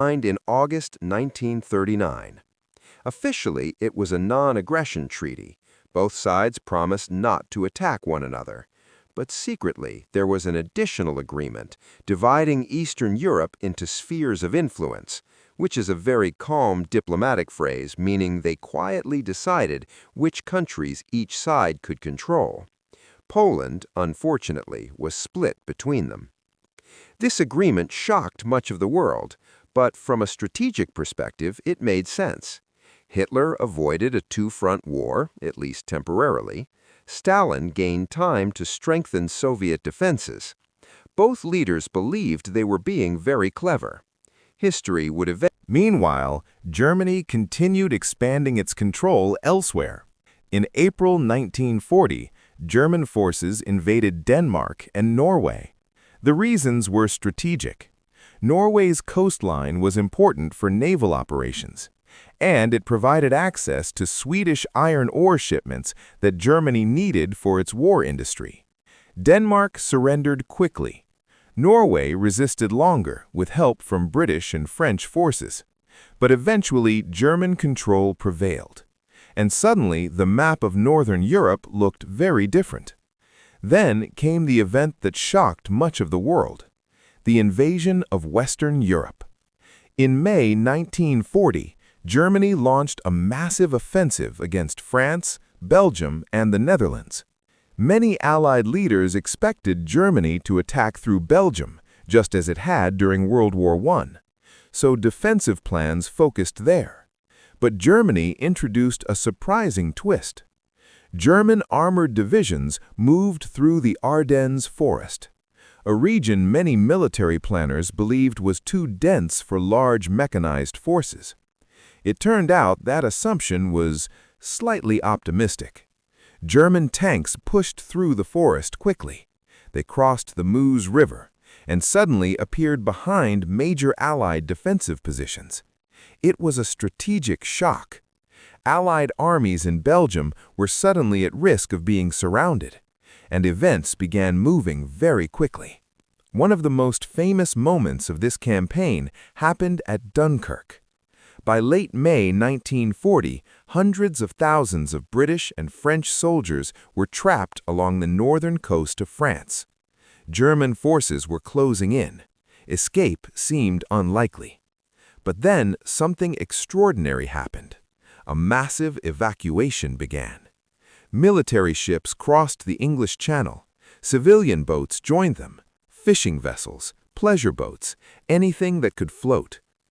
signed in August 1939. Officially, it was a non-aggression treaty. Both sides promised not to attack one another. But secretly, there was an additional agreement dividing Eastern Europe into spheres of influence, which is a very calm diplomatic phrase meaning they quietly decided which countries each side could control. Poland, unfortunately, was split between them. This agreement shocked much of the world, but from a strategic perspective, it made sense. Hitler avoided a two-front war, at least temporarily. Stalin gained time to strengthen Soviet defenses. Both leaders believed they were being very clever. History would eventually. Meanwhile, Germany continued expanding its control elsewhere. In April 1940, German forces invaded Denmark and Norway. The reasons were strategic. Norway's coastline was important for naval operations, and it provided access to Swedish iron ore shipments that Germany needed for its war industry. Denmark surrendered quickly. Norway resisted longer with help from British and French forces. But eventually, German control prevailed. And suddenly, the map of Northern Europe looked very different. Then came the event that shocked much of the world: the invasion of Western Europe. In May 1940, Germany launched a massive offensive against France, Belgium, and the Netherlands. Many Allied leaders expected Germany to attack through Belgium, just as it had during World War I. So defensive plans focused there. But Germany introduced a surprising twist. German armored divisions moved through the Ardennes forest, a region many military planners believed was too dense for large mechanized forces. It turned out that assumption was slightly optimistic. German tanks pushed through the forest quickly. They crossed the Meuse River and suddenly appeared behind major Allied defensive positions. It was a strategic shock. Allied armies in Belgium were suddenly at risk of being surrounded, and events began moving very quickly. One of the most famous moments of this campaign happened at Dunkirk. By late May 1940, hundreds of thousands of British and French soldiers were trapped along the northern coast of France. German forces were closing in. Escape seemed unlikely. But then something extraordinary happened. A massive evacuation began. Military ships crossed the English Channel. Civilian boats joined them. Fishing vessels, pleasure boats, anything that could float.